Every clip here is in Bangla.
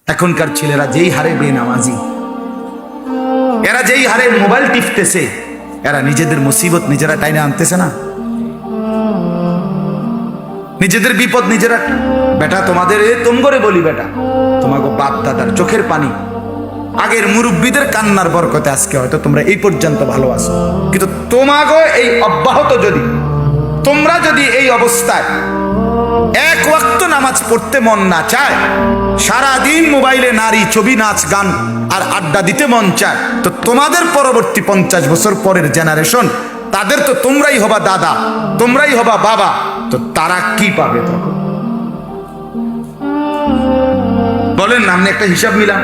এখনকার ছেলেরা যেই হারে বেনামাজি, এরা যেই হারে মোবাইল টিপতেছে, এরা নিজেদের মুসিবত নিজেরা টাইনে আনতেছে না? নিজেদের বিপদ নিজেরা। বেটা তোমাদের তুম করে বলি, বেটা তোমাকে বাপ দাদার চোখের পানি, আগের মুরব্বীদের কান্নার বরকতে আজকে হয়তো তোমরা এই পর্যন্ত ভালো আছো। কিন্তু তোমাকে এই অব্যাহত যদি তোমরা যদি এই অবস্থায় এক ওয়াক্ত নামাজ পড়তে মন না চায়, সারাদিন মোবাইলে নারী ছবি নাচ গান আর আড্ডা দিতে মন চায়, তো তোমাদের পরবর্তী 50 বছর পরের জেনারেশন, তাদের তো তোমরাই হবা দাদা, তোমরাই হবা বাবা, তো তারা কি পাবে তখন? বলেন না, আপনি একটা হিসাব মিলান।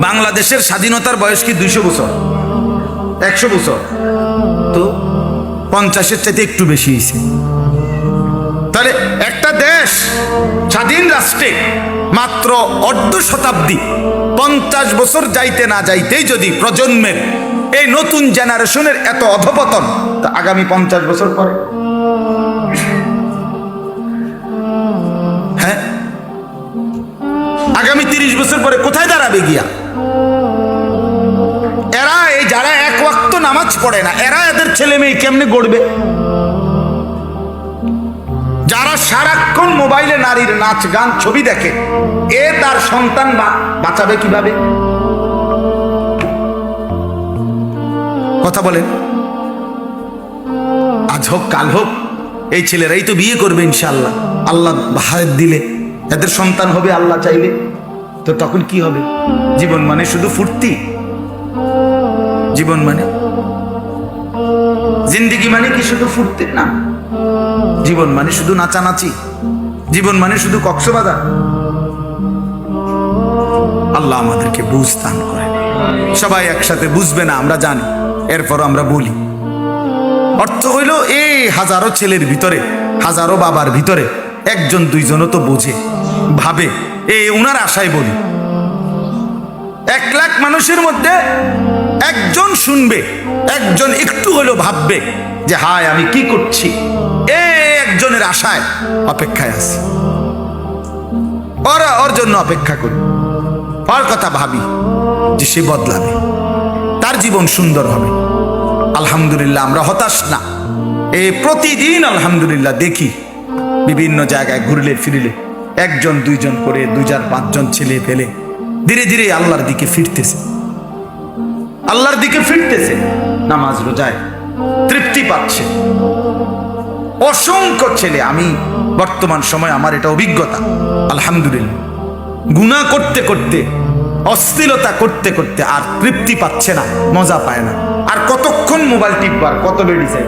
বাংলাদেশের স্বাধীনতার বয়স কি 200 বছর, 100 বছর? তো 50-এর চাইতে একটু বেশি হয়েছে। তাহলে একটা দেশ স্বাধীন রাষ্ট্রে মাত্র অর্ধ শতাব্দী, 50 বছর যাইতে না যাইতেই যদি প্রজন্মের এই নতুন জেনারেশনের এত অধপতন, তা আগামী 50 বছর পরে, হ্যাঁ আগামী 30 বছর পরে কোথায় দাঁড়াবে গিয়া? এরা এই যারা এক ওয়াক্ত নামাজ পড়ে না, এরা এদের ছেলে মেয়ে কেমনে গড়বে? যারা সারাক্ষণ মোবাইলে নারীর নাচ গান ছবি দেখে, এ তার সন্তান বাঁচাবে কিভাবে? কথা বলেন। আজ হোক কাল হোক এই ছেলেরাই তো বিয়ে করবে ইনশাআল্লাহ, আল্লাহ হায়াত দিলে এদের সন্তান হবে আল্লাহ চাইলে। তো তখন কি হবে? জীবন মানে শুধু ফুর্তি? জীবন মানে, জিন্দিগি মানে কি শুধু ফুর্তির নাম? জীবন মানে শুধু নাচানাচি? জীবন মানে শুধু কক্সবাজার? আল্লাহ আমাদেরকে বুঝ দান করেন। সবাই একসাথে বুঝবে না আমরা জানি, এরপর আমরা বলি। অর্থ হইল এই হাজারো ছেলের ভিতরে, হাজারো বাবার ভিতরে একজন দুইজনও তো বোঝে, ভাবে। এই উনার আশায় বলি, 1 লাখ মানুষের মধ্যে একজন শুনবে, একজন একটু হলেও ভাববে যে হায় আমি কি করছি। একজনের আশায় অপেক্ষায় আছি, ওর জন্য অপেক্ষা করি, ওর কথা ভাবি যে সে বদলাবে, তার জীবন সুন্দর হবে। আলহামদুলিল্লাহ আমরা হতাশ না। প্রতিদিন আলহামদুলিল্লাহ দেখি বিভিন্ন জায়গায় ঘুরলে ফিরলে একজন দুইজন করে 2-4-5 জন ছেলে পেলে ধীরে ধীরে আল্লাহর দিকে ফিরতেছে, আল্লাহর দিকে ফিরতেছে, নামাজ রোজায় তৃপ্তি পাচ্ছে। অসংখ্য ছেলে, আমি বর্তমান সময় আমার এটা অভিজ্ঞতা, আলহামদুলিল্লাহ, গুনাহ করতে করতে, অশ্লীলতা করতে করতে আর তৃপ্তি পাচ্ছে না, মজা পায় না। আর কতক্ষণ মোবাইল টিপবার, কত বেড়ি চাই।